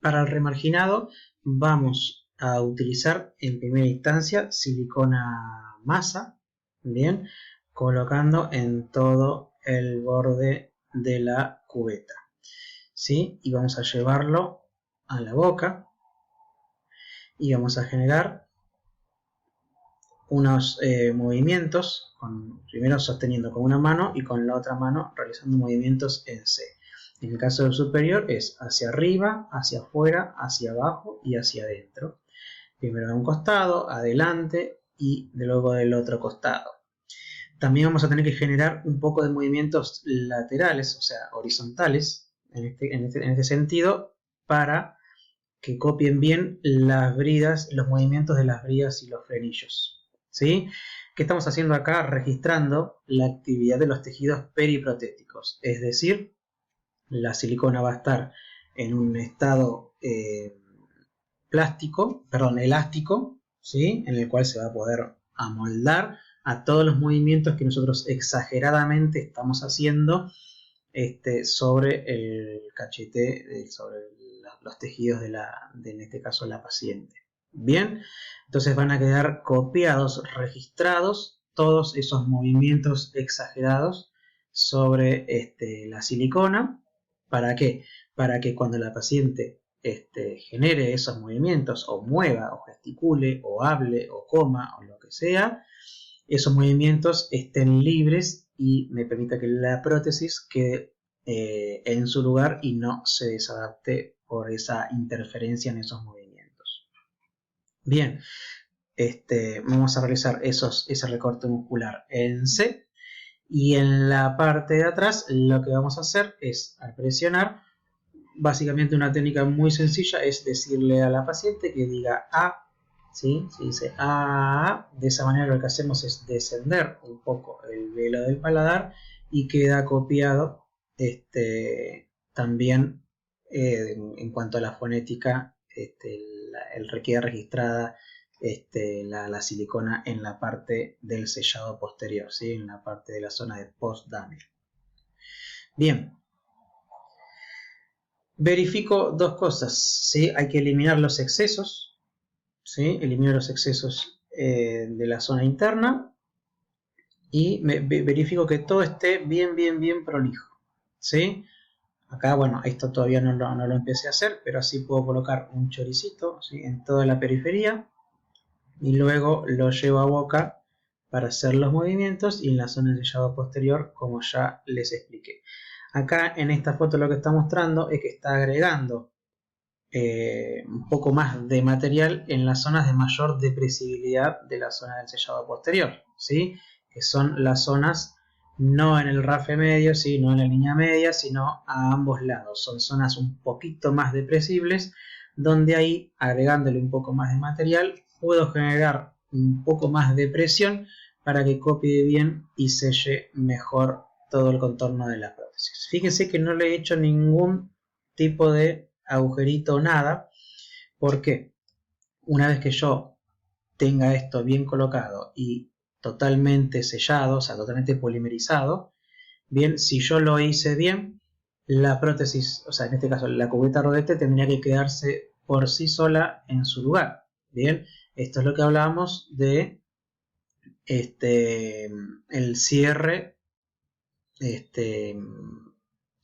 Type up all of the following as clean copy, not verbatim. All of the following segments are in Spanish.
Para el remarginado vamos a utilizar en primera instancia silicona masa, bien, colocando en todo el borde de la cubeta, ¿sí? Y vamos a llevarlo a la boca y vamos a generar unos movimientos, primero sosteniendo con una mano y con la otra mano realizando movimientos en C. En el caso del superior es hacia arriba, hacia afuera, hacia abajo y hacia adentro. Primero de un costado, adelante y luego del otro costado. También vamos a tener que generar un poco de movimientos laterales, o sea, horizontales, en este sentido, para que copien bien las bridas, los movimientos de las bridas y los frenillos, ¿sí? ¿Qué estamos haciendo acá? Registrando la actividad de los tejidos periprotéticos, es decir, la silicona va a estar en un estado elástico, ¿sí? En el cual se va a poder amoldar a todos los movimientos que nosotros exageradamente estamos haciendo sobre el cachete, sobre los tejidos en este caso la paciente. Bien, entonces van a quedar copiados, registrados todos esos movimientos exagerados sobre la silicona. ¿Para qué? Para que cuando la paciente genere esos movimientos, o mueva, o gesticule, o hable, o coma, o lo que sea, esos movimientos estén libres y me permita que la prótesis quede en su lugar y no se desadapte por esa interferencia en esos movimientos. Bien, vamos a realizar ese recorte muscular en C, y en la parte de atrás lo que vamos a hacer es, al presionar, básicamente una técnica muy sencilla es decirle a la paciente que diga A, ¿sí? Si dice A, de esa manera lo que hacemos es descender un poco el velo del paladar y queda copiado también en cuanto a la fonética, queda registrada la silicona en la parte del sellado posterior, ¿sí? En la parte de la zona de post-dummy. Bien. Verifico dos cosas, ¿sí? Hay que eliminar los excesos, ¿sí? Elimino los excesos de la zona interna y verifico que todo esté bien prolijo, ¿sí? Acá, bueno, esto todavía no lo empecé a hacer, pero así puedo colocar un choricito, ¿sí? En toda la periferia y luego lo llevo a boca para hacer los movimientos y en la zona de sellado posterior, como ya les expliqué. Acá en esta foto lo que está mostrando es que está agregando un poco más de material en las zonas de mayor depresibilidad de la zona del sellado posterior, ¿sí? Que son las zonas no en el rafe medio, ¿sí? No en la línea media, sino a ambos lados. Son zonas un poquito más depresibles, donde ahí, agregándole un poco más de material, puedo generar un poco más de presión para que copie bien y selle mejor todo el contorno de la prótesis. Fíjense que no le he hecho ningún tipo de agujerito o nada. ¿Por qué? Una vez que yo tenga esto bien colocado y totalmente sellado, o sea, totalmente polimerizado, bien, si yo lo hice bien, la prótesis, o sea, en este caso la cubeta rodete, tendría que quedarse por sí sola en su lugar. Bien, esto es lo que hablábamos de el cierre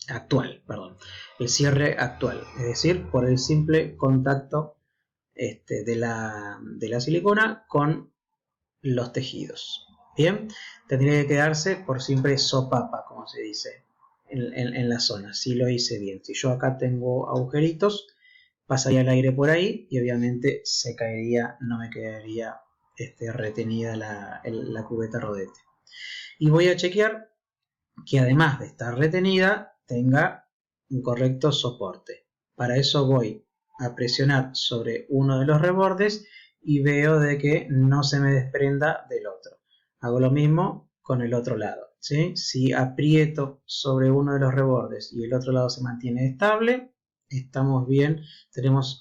actual, perdón, el cierre actual, es decir, por el simple contacto de la silicona con los tejidos. Bien, tendría que quedarse por siempre sopapa, como se dice, en la zona, si lo hice bien. Si yo acá tengo agujeritos, pasaría el aire por ahí y obviamente se caería, no me quedaría retenida la cubeta rodete. Y voy a chequear que además de estar retenida, tenga un correcto soporte. Para eso voy a presionar sobre uno de los rebordes y veo de que no se me desprenda del otro. Hago lo mismo con el otro lado, ¿sí? Si aprieto sobre uno de los rebordes y el otro lado se mantiene estable, estamos bien.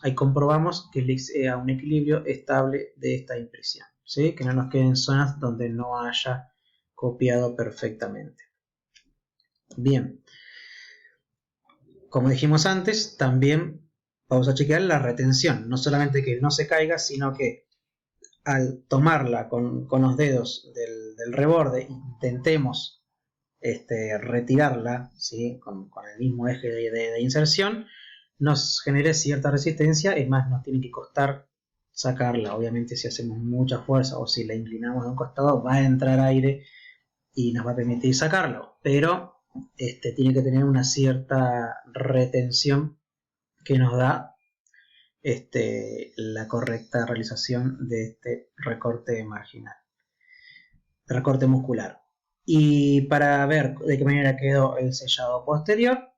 Ahí comprobamos que hay un equilibrio estable de esta impresión, ¿sí? Que no nos queden zonas donde no haya copiado perfectamente. Bien, como dijimos antes, también vamos a chequear la retención, no solamente que no se caiga, sino que al tomarla con los dedos del reborde intentemos retirarla, ¿sí? con el mismo eje de inserción, nos genere cierta resistencia, es más, nos tiene que costar sacarla. Obviamente si hacemos mucha fuerza o si la inclinamos de un costado va a entrar aire y nos va a permitir sacarlo, pero tiene que tener una cierta retención que nos da la correcta realización de este recorte marginal, recorte muscular. Y para ver de qué manera quedó el sellado posterior,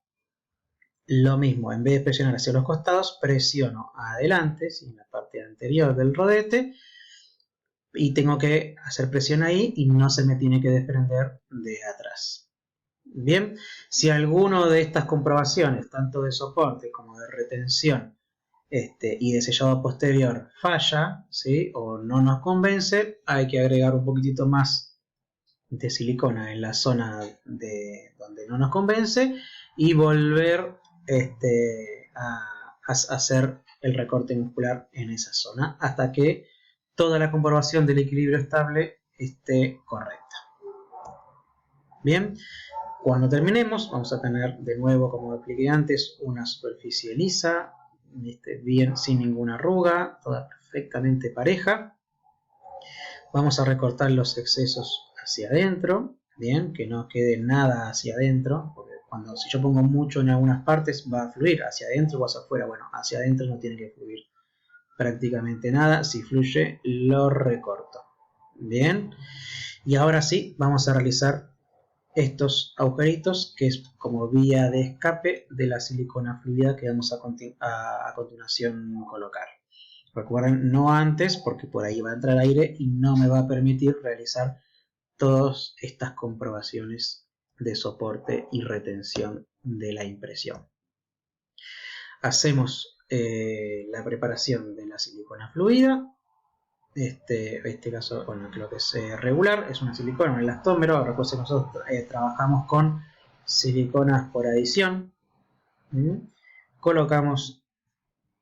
lo mismo, en vez de presionar hacia los costados, presiono adelante, ¿sí? En la parte anterior del rodete, y tengo que hacer presión ahí y no se me tiene que desprender de atrás. Bien, si alguno de estas comprobaciones, tanto de soporte como de retención y de sellado posterior, falla, ¿sí? O no nos convence, hay que agregar un poquitito más de silicona en la zona de donde no nos convence y volver a hacer el recorte muscular en esa zona hasta que toda la comprobación del equilibrio estable esté correcta. Bien, cuando terminemos vamos a tener de nuevo, como expliqué antes, una superficie lisa, bien sin ninguna arruga, toda perfectamente pareja. Vamos a recortar los excesos hacia adentro, bien, que no quede nada hacia adentro, porque si yo pongo mucho en algunas partes va a fluir hacia adentro o hacia afuera. Bueno, hacia adentro no tiene que fluir prácticamente nada, si fluye lo recorto. Bien, y ahora sí vamos a realizar estos agujeritos, que es como vía de escape de la silicona fluida que vamos a continuación colocar. Recuerden, no antes, porque por ahí va a entrar aire y no me va a permitir realizar todas estas comprobaciones de soporte y retención de la impresión. Hacemos la preparación de la silicona fluida. Este caso, bueno, creo que es regular, es una silicona, un elastómero. Recuerden que nosotros trabajamos con siliconas por adición. Colocamos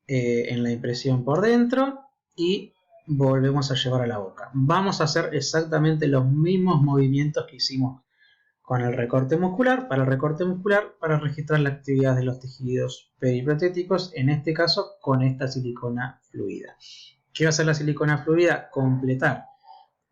en la impresión por dentro y volvemos a llevar a la boca. Vamos a hacer exactamente los mismos movimientos que hicimos con el recorte muscular, para registrar la actividad de los tejidos periprotéticos, en este caso con esta silicona fluida. ¿Qué va a hacer la silicona fluida? Completar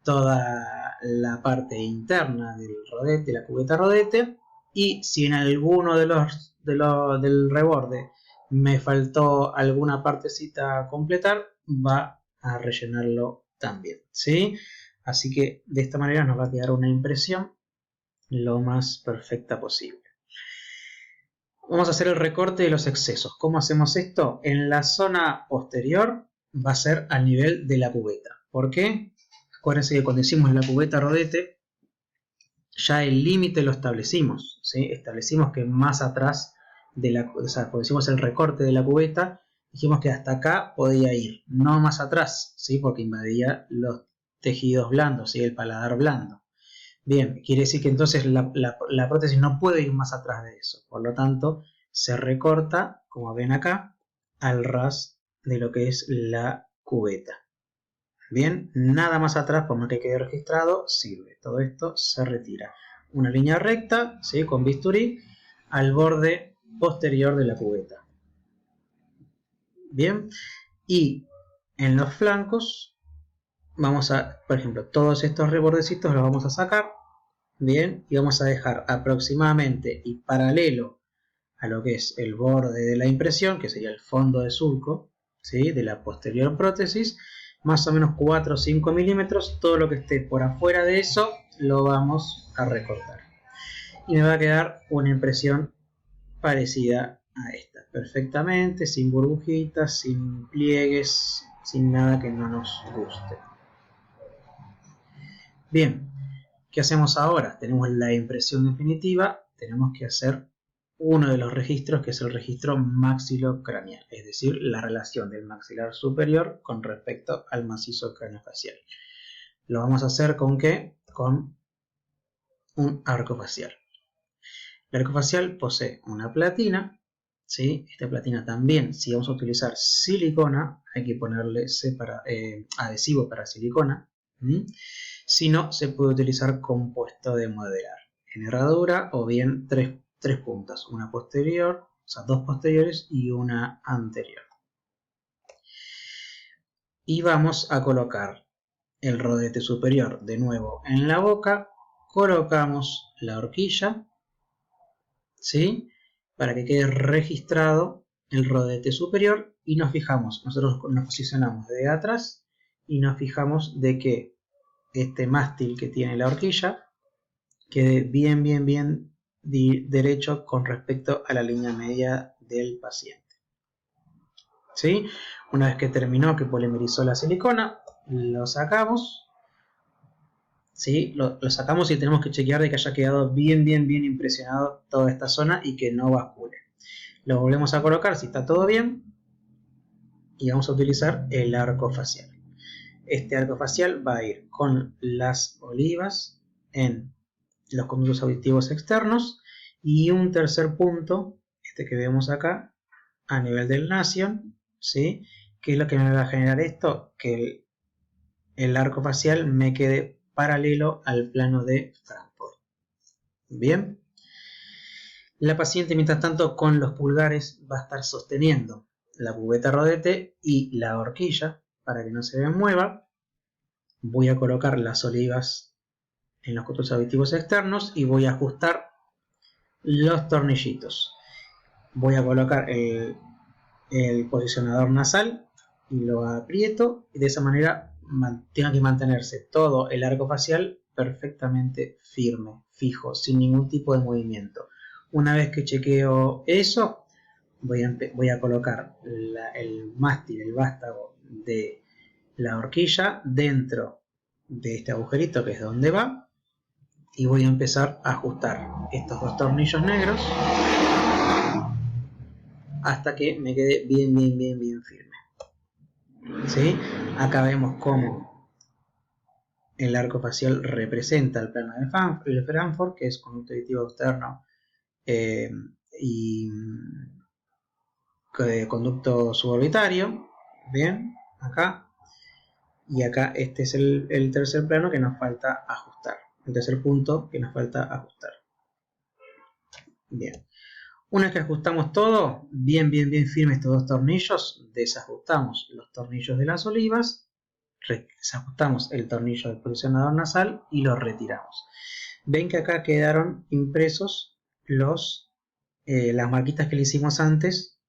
toda la parte interna del rodete, la cubeta rodete, y si en alguno del reborde me faltó alguna partecita a completar, va a rellenarlo también, ¿sí? Así que de esta manera nos va a quedar una impresión lo más perfecta posible. Vamos a hacer el recorte de los excesos. ¿Cómo hacemos esto? En la zona posterior va a ser al nivel de la cubeta. ¿Por qué? Acuérdense que cuando hicimos la cubeta rodete, ya el límite lo establecimos, ¿sí? Establecimos que más atrás cuando hicimos el recorte de la cubeta, dijimos que hasta acá podía ir, no más atrás, ¿sí? Porque invadía los tejidos blandos, ¿sí? El paladar blando. Bien, quiere decir que entonces la prótesis no puede ir más atrás de eso. Por lo tanto, se recorta, como ven acá, al ras de lo que es la cubeta. Bien, nada más atrás, por más que quede registrado, sirve. Todo esto se retira. Una línea recta, ¿sí? Con bisturí, al borde posterior de la cubeta. Bien, y en los flancos vamos a, por ejemplo, todos estos rebordecitos los vamos a sacar. Bien, y vamos a dejar aproximadamente y paralelo a lo que es el borde de la impresión, que sería el fondo de surco, ¿sí? De la posterior prótesis, más o menos 4 o 5 milímetros. Todo lo que esté por afuera de eso lo vamos a recortar. Y me va a quedar una impresión parecida a esta, perfectamente, sin burbujitas, sin pliegues, sin nada que no nos guste. Bien, ¿qué hacemos ahora? Tenemos la impresión definitiva, tenemos que hacer uno de los registros, que es el registro maxilocraneal, es decir, la relación del maxilar superior con respecto al macizo craneofacial. Lo vamos a hacer ¿con qué? Con un arco facial. El arco facial posee una platina, ¿sí? Esta platina también. Si vamos a utilizar silicona, hay que ponerle adhesivo para silicona. Si no, se puede utilizar compuesto de modelar en herradura o bien tres puntas, una posterior, o sea, dos posteriores y una anterior. Y vamos a colocar el rodete superior de nuevo en la boca, colocamos la horquilla, ¿sí? Para que quede registrado el rodete superior y nos fijamos, nosotros nos posicionamos de atrás y nos fijamos de que este mástil que tiene la horquilla quede bien derecho con respecto a la línea media del paciente. ¿Sí? Una vez que terminó, que polimerizó la silicona, lo sacamos. ¿Sí? Lo sacamos y tenemos que chequear de que haya quedado bien impresionado toda esta zona y que no bascule. Lo volvemos a colocar si está todo bien y vamos a utilizar el arco facial. Este arco facial va a ir con las olivas en los conductos auditivos externos y un tercer punto, este que vemos acá, a nivel del nasion, ¿sí? ¿Qué es lo que me va a generar esto? Que el arco facial me quede paralelo al plano de Frankfurt. Bien. La paciente, mientras tanto, con los pulgares va a estar sosteniendo la cubeta rodete y la horquilla para que no se me mueva. Voy a colocar las olivas en los conductos auditivos externos y voy a ajustar los tornillitos. Voy a colocar el posicionador nasal y lo aprieto y de esa manera tengo que mantenerse todo el arco facial perfectamente firme, fijo, sin ningún tipo de movimiento. Una vez que chequeo eso, voy a colocar el mástil, el vástago de la horquilla dentro de este agujerito que es donde va y voy a empezar a ajustar estos dos tornillos negros hasta que me quede bien firme. ¿Sí? Acá vemos cómo el arco facial representa el plano de Frankfurt, que es conducto auditivo externo y conducto suborbitario. Bien, acá. Y acá este es el tercer plano que nos falta ajustar. El tercer punto que nos falta ajustar. Bien. Una vez que ajustamos todo, bien firme estos dos tornillos, desajustamos los tornillos de las olivas, desajustamos el tornillo del posicionador nasal y lo retiramos. Ven que acá quedaron impresos las marquitas que le hicimos antes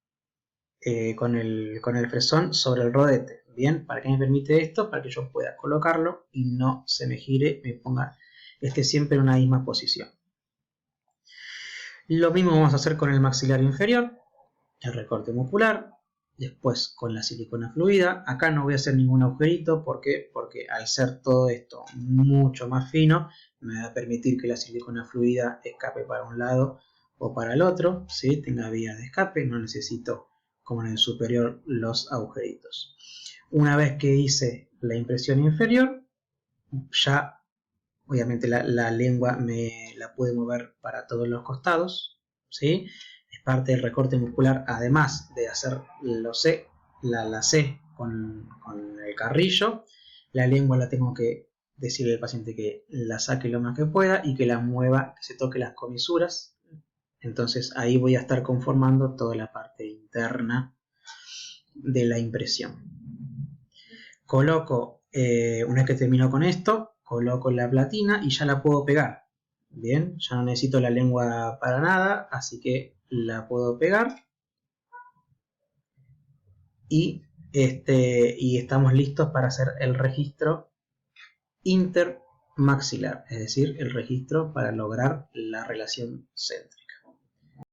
con el fresón sobre el rodete. Bien, ¿para qué me permite esto? Para que yo pueda colocarlo y no se me gire, esté siempre en una misma posición. Lo mismo vamos a hacer con el maxilar inferior, el recorte muscular, después con la silicona fluida. Acá no voy a hacer ningún agujerito, ¿por qué? Porque al ser todo esto mucho más fino, me va a permitir que la silicona fluida escape para un lado o para el otro, ¿sí? Tenga vía de escape, no necesito, como en el superior, los agujeritos. Una vez que hice la impresión inferior, ya obviamente la lengua me la puede mover para todos los costados, ¿sí? Es parte del recorte muscular, además de hacer la C con el carrillo. La lengua la tengo que decirle al paciente que la saque lo más que pueda y que la mueva, que se toque las comisuras. Entonces ahí voy a estar conformando toda la parte interna de la impresión. Coloco, una vez que termino con esto, coloco la platina y ya la puedo pegar. Bien, ya no necesito la lengua para nada, así que la puedo pegar. Y estamos listos para hacer el registro intermaxilar, es decir, el registro para lograr la relación céntrica.